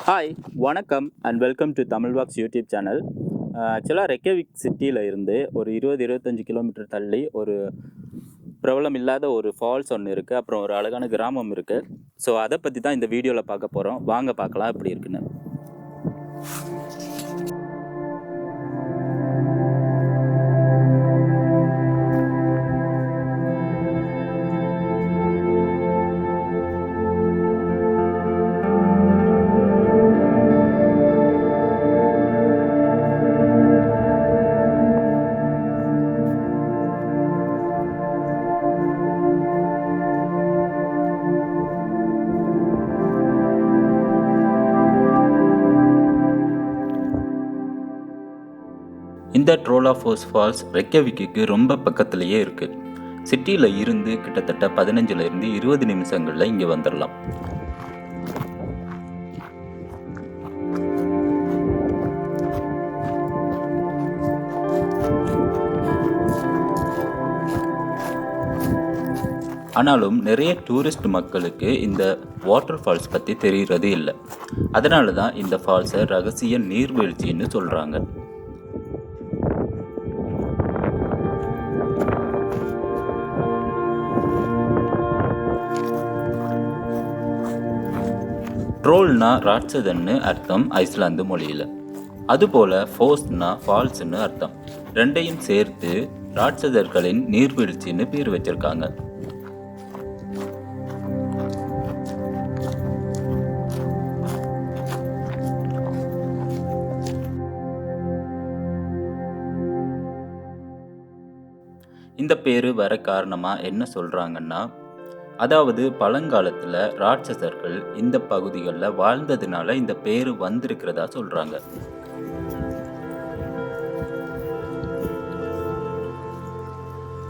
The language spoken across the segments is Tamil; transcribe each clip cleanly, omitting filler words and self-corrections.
ஹாய், வணக்கம் and welcome to Tamil walks YouTube channel. ஆக்சுவலாக ரெக்கேவிக் சிட்டியில் இருந்து ஒரு 20-25 கிலோமீட்டர் தள்ளி ஒரு பிரபலம் இல்லாத ஒரு ஃபால்ஸ் ஒன்று இருக்குது. அப்புறம் ஒரு அழகான கிராமம் இருக்குது. ஸோ அதை பற்றி தான் இந்த வீடியோவில் பார்க்க போகிறோம். வாங்க பார்க்கலாம் எப்படி இருக்குன்னு. இந்த ட்ரோலாஃபோஸ் ஃபால்ஸ் ரெக்கேவிக்கு ரொம்ப பக்கத்துலேயே இருக்குது. சிட்டியில் இருந்து கிட்டத்தட்ட 15லேருந்து 20 நிமிஷங்களில் இங்கே வந்துடலாம். ஆனாலும் நிறைய டூரிஸ்ட் மக்களுக்கு இந்த வாட்டர் ஃபால்ஸ் பற்றி தெரிகிறது இல்லை. அதனால தான் இந்த ஃபால்ஸை ரகசிய நீர்வீழ்ச்சின்னு சொல்கிறாங்க. ட்ரோல்னா ராட்சதன்னு அர்த்தம் ஐஸ்லாந்து மொழியில். அதுபோல் ஃபோஸ்னா ஃபால்ஸ்னு அர்த்தம். ரெண்டையும் சேர்த்து ராட்சதர்களின் நீர்வீழ்ச்சின்னு பேர் வச்சிருக்காங்க. இந்த பேர் வர காரணமாக என்ன சொல்கிறாங்கன்னா, அதாவது பழங்காலத்தில் ராட்சசர்கள் இந்த பகுதிகளில் வாழ்ந்ததுனால இந்த பேர் வந்திருக்கிறதா சொல்கிறாங்க.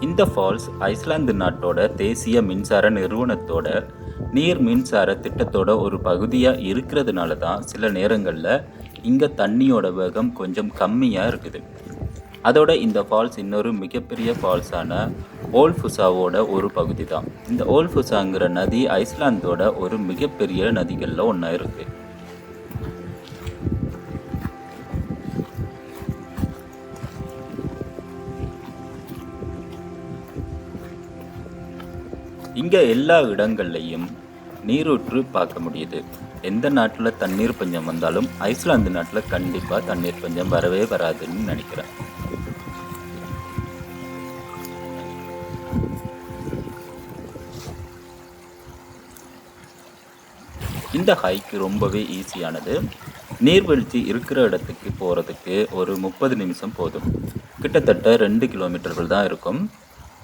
இந்த ஃபால்ஸ் ஐஸ்லாந்து நாட்டோட தேசிய மின்சார நிறுவனத்தோட நீர் மின்சார திட்டத்தோட ஒரு பகுதியாக இருக்கிறதுனால தான் சில நேரங்களில் இங்கே தண்ணியோட வேகம் கொஞ்சம் கம்மியாக இருக்குது. அதோட இந்த ஃபால்ஸ் இன்னொரு மிகப்பெரிய ஃபால்ஸான ஓல்ஃபுசாவோட ஒரு பகுதி தான். இந்த ஓல்ஃபுசாங்கிற நதி ஐஸ்லாந்தோட ஒரு மிகப்பெரிய நதிகளில் ஒன்றா இருக்கு. இங்கே எல்லா இடங்கள்லையும் நீரூற்று பார்க்க முடியுது. எந்த நாட்டில் தண்ணீர் பஞ்சம் வந்தாலும் ஐஸ்லாந்து நாட்டில் கண்டிப்பாக தண்ணீர் பஞ்சம் வரவே வராதுன்னு நினைக்கிறேன். இந்த ஹைக்கு ரொம்பவே ஈஸியானது. நீர்வீழ்ச்சி இருக்கிற இடத்துக்கு போகிறதுக்கு ஒரு 30 நிமிஷம் போதும். கிட்டத்தட்ட 2 கிலோமீட்டர்கள் தான் இருக்கும்.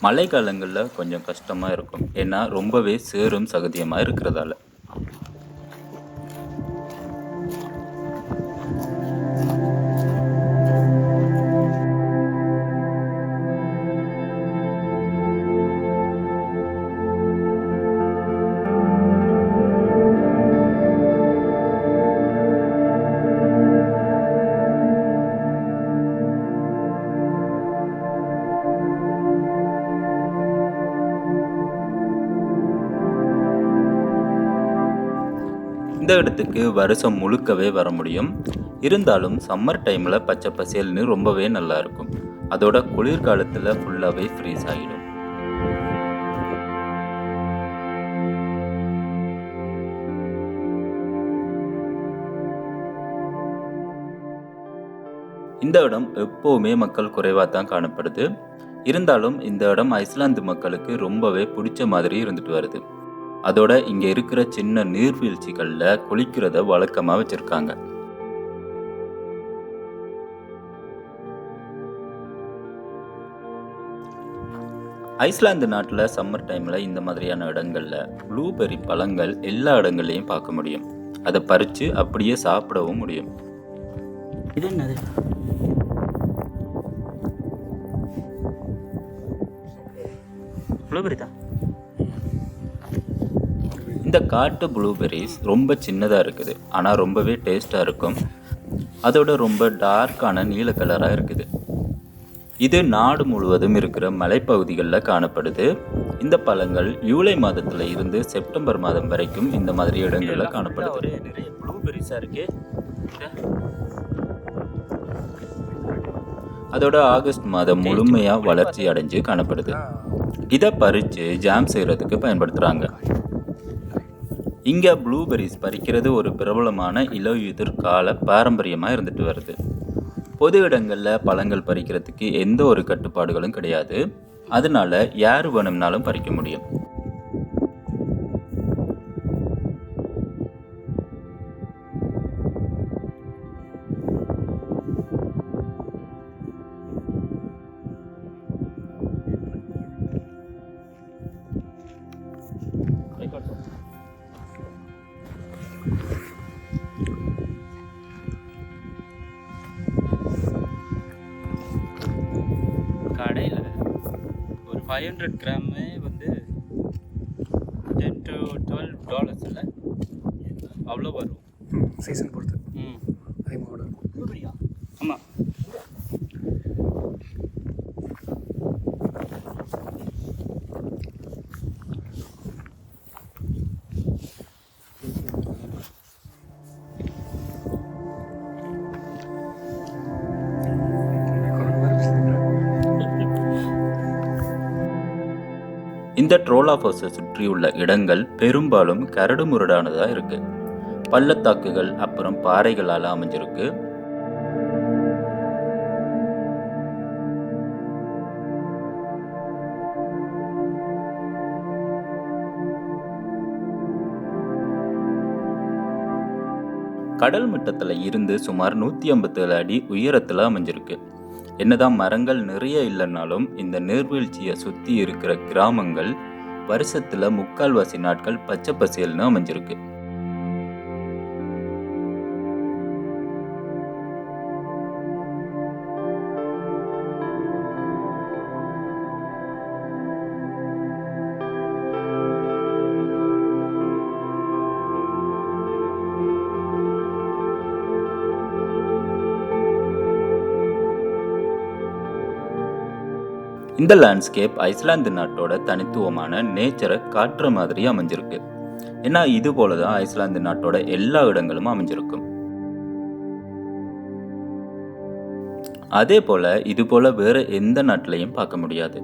மழை காலங்களில் கொஞ்சம் கஷ்டமாக இருக்கும், ஏன்னா ரொம்பவே சேரும் சகதியமாக இருக்கிறதால. இந்த இடத்துக்கு வருஷம் முழுக்கவே வர முடியும். இருந்தாலும் சம்மர் டைமில் பச்சை பசேல்னு ரொம்பவே நல்லா இருக்கும். அதோட குளிர்காலத்தில் ஃபுல்லாகவே ஃப்ரீஸ் ஆகிடும். இந்த இடம் எப்போவுமே மக்கள் குறைவாக தான் காணப்படுது. இருந்தாலும் இந்த இடம் ஐஸ்லாந்து மக்களுக்கு ரொம்பவே பிடிச்ச மாதிரி இருந்துட்டு வருது. அதோட இங்க இருக்கிற சின்ன நீர்வீழ்ச்சிகள்ல குளிக்கிறத வழக்கமா வச்சிருக்காங்க. ஐஸ்லாந்து நாட்டில் சம்மர் டைம்ல இந்த மாதிரியான இடங்கள்ல ப்ளூபெர்ரி பழங்கள் எல்லா இடங்கள்லையும் பார்க்க முடியும். அதை பறிச்சு அப்படியே சாப்பிடவும் முடியும். இது என்னது? ப்ளூபெர்ரி தான். இந்த காட்டு ப்ளூபெர்ரிஸ் ரொம்ப சின்னதாக இருக்குது, ஆனால் ரொம்பவே டேஸ்ட்டாக இருக்கும். அதோட ரொம்ப டார்க்கான நீல கலராக இருக்குது. இது நாடு முழுவதும் இருக்கிற மலைப்பகுதிகளில் காணப்படுது. இந்த பழங்கள் ஜூலை மாதத்துல இருந்து செப்டம்பர் மாதம் வரைக்கும் இந்த மாதிரி இடங்கள்ல காணப்படுது. நிறைய ப்ளூபெரிஸா இருக்கு. அதோட ஆகஸ்ட் மாதம் முழுமையா வளர்ச்சி அடைஞ்சு காணப்படுது. இதை பறிச்சு ஜாம் செய்யறதுக்கு பயன்படுத்துறாங்க. இங்க ப்ளூபெரிஸ் பறிக்கிறது ஒரு பிரபலமான இலையுதிர் கால பாரம்பரியமா இருந்துட்டு வருது. பொது இடங்கள்ல பழங்கள் பறிக்கிறதுக்கு எந்த ஒரு கட்டுப்பாடுகளும் கிடையாது. அதனால யாரு வேணும்னாலும் பறிக்க முடியும். கடையில் ஒரு 500 கிராமே வந்து $10 to $12 இல்லை, அவ்வளோ வரும். சீசன் பொறுத்து அதிகமாக வரும். ஆமாம். இந்த ட்ரோலாஃபோஸை சுற்றியுள்ள இடங்கள் பெரும்பாலும் கரடுமுரடானதாக இருக்கு. பள்ளத்தாக்குகள் அப்புறம் பாறைகளால் அமைஞ்சிருக்கு. கடல் மட்டத்தில் இருந்து சுமார் 157 அடி உயரத்தில் அமைஞ்சிருக்கு. என்னதான் மரங்கள் நிறைய இல்லைன்னாலும் இந்த நீர்வீழ்ச்சியை சுற்றி இருக்கிற கிராமங்கள் வருஷத்துல 3/4 நாட்கள் பச்சை பசேல்னு அமைஞ்சிருக்கு. இந்த லேண்ட்ஸ்கேப் ஐஸ்லாந்து நாட்டோட தனித்துவமான நேச்சரை காட்டுற மாதிரி அமைஞ்சிருக்கு. ஏன்னா இது போலதான் ஐஸ்லாந்து நாட்டோட எல்லா இடங்களும் அமைஞ்சிருக்கும். அதே போல இது போல வேற எந்த நாட்டிலையும் பார்க்க முடியாது.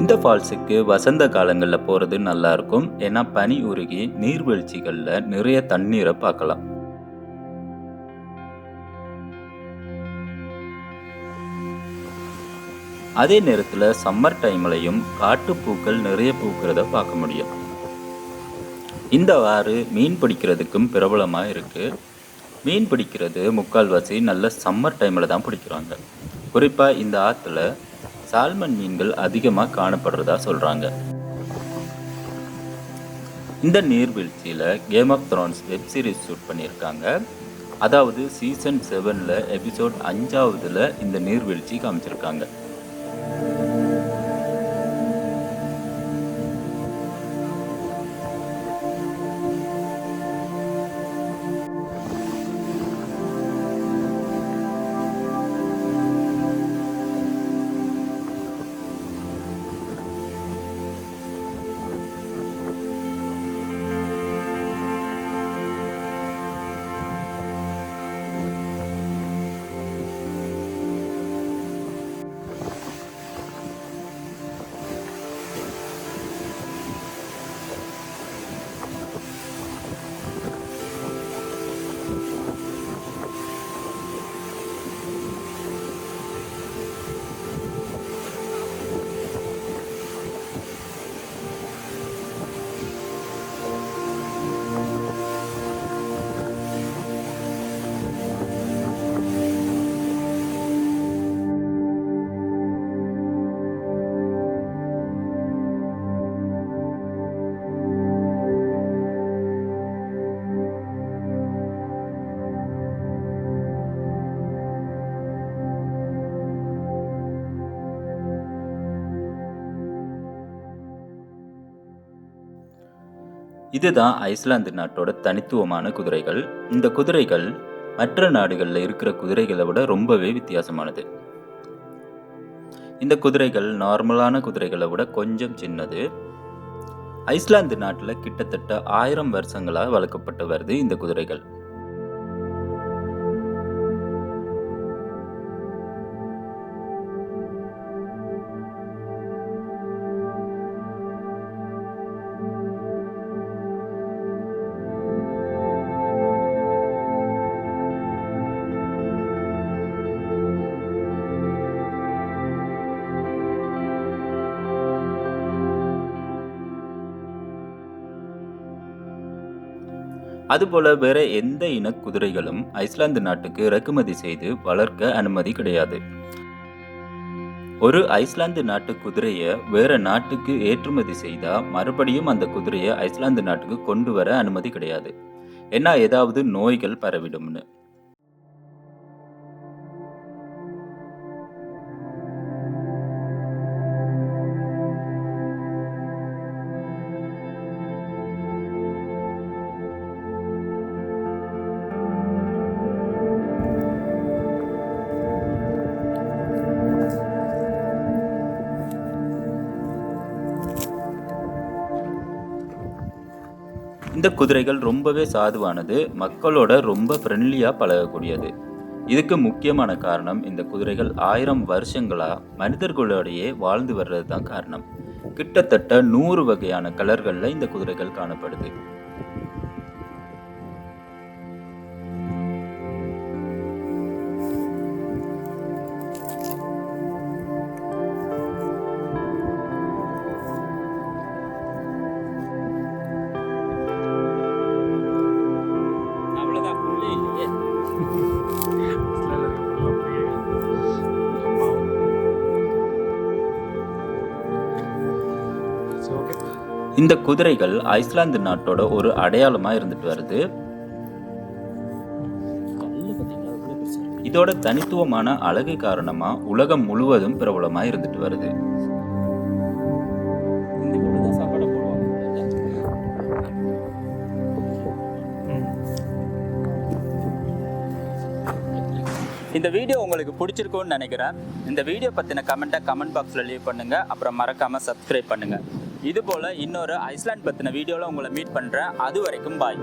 இந்த ஃபால்ஸுக்கு வசந்த காலங்களில் போகிறது நல்லா இருக்கும். ஏன்னா பனி உருகி நீர்வீழ்ச்சிகளில் நிறைய தண்ணீரை பார்க்கலாம். அதே நேரத்தில் சம்மர் டைம்லையும் காட்டுப்பூக்கள் நிறைய பூக்கிறத பார்க்க முடியும். இந்த ஆறு மீன் பிடிக்கிறதுக்கும் பிரபலமாக இருக்குது. மீன் பிடிக்கிறது முக்கால்வாசி நல்ல சம்மர் டைமில் தான் பிடிக்கிறாங்க. குறிப்பாக இந்த ஆற்றுல சால்மன் மீன்கள் அதிகமாக காணப்படுறதா சொல்கிறாங்க. இந்த நீர்வீழ்ச்சியில் game of thrones web series shoot பண்ணியிருக்காங்க. அதாவது சீசன் 7ல் எபிசோட் 5ஆவதுல இந்த நீர்வீழ்ச்சி காமிச்சிருக்காங்க. இதுதான் ஐஸ்லாந்து நாட்டோட தனித்துவமான குதிரைகள். இந்த குதிரைகள் மற்ற நாடுகளில் இருக்கிற குதிரைகளை விட ரொம்பவே வித்தியாசமானது. இந்த குதிரைகள் நார்மலான குதிரைகளை விட கொஞ்சம் சின்னது. ஐஸ்லாந்து நாட்டில் கிட்டத்தட்ட 1000 வருஷங்களாக வளர்க்கப்பட்டு வருது இந்த குதிரைகள். அதுபோல வேற எந்த இன குதிரைகளும் ஐஸ்லாந்து நாட்டுக்கு இறக்குமதி செய்து வளர்க்க அனுமதி கிடையாது. ஒரு ஐஸ்லாந்து நாட்டு குதிரையை வேற நாட்டுக்கு ஏற்றுமதி செய்தா மறுபடியும் அந்த குதிரையை ஐஸ்லாந்து நாட்டுக்கு கொண்டு வர அனுமதி கிடையாது. ஏன்னா ஏதாவது நோய்கள் பரவிடும்னு. இந்த குதிரைகள் ரொம்பவே சாதுவானது, மக்களோட ரொம்ப ஃப்ரெண்ட்லியாக பழகக்கூடியது. இதுக்கு முக்கியமான காரணம் இந்த குதிரைகள் 1000 வருஷங்களா மனிதர்களோடையே வாழ்ந்து வர்றது தான் காரணம். கிட்டத்தட்ட 100 வகையான கலர்களில் இந்த குதிரைகள் காணப்படுது. இந்த குதிரைகள் ஐஸ்லாந்து நாட்டோட ஒரு அடையாளமா இருந்துட்டு வருது. இதோட தனித்துவமான அழகு காரணமா உலகம் முழுவதும் பிரபலமா இருந்துட்டு வருது. இந்த வீடியோ உங்களுக்கு பிடிச்சிருக்கும்னு நினைக்கிறேன். இந்த வீடியோ பற்றின கமெண்ட்டை கமெண்ட் பாக்ஸில் லீவ் பண்ணுங்கள். அப்புறம் மறக்காமல் சப்ஸ்கிரைப் பண்ணுங்கள். இதுபோல் இன்னொரு ஐஸ்லாண்ட் பற்றின வீடியோவில் உங்களை மீட் பண்ணுறேன். அது வரைக்கும் பாய்.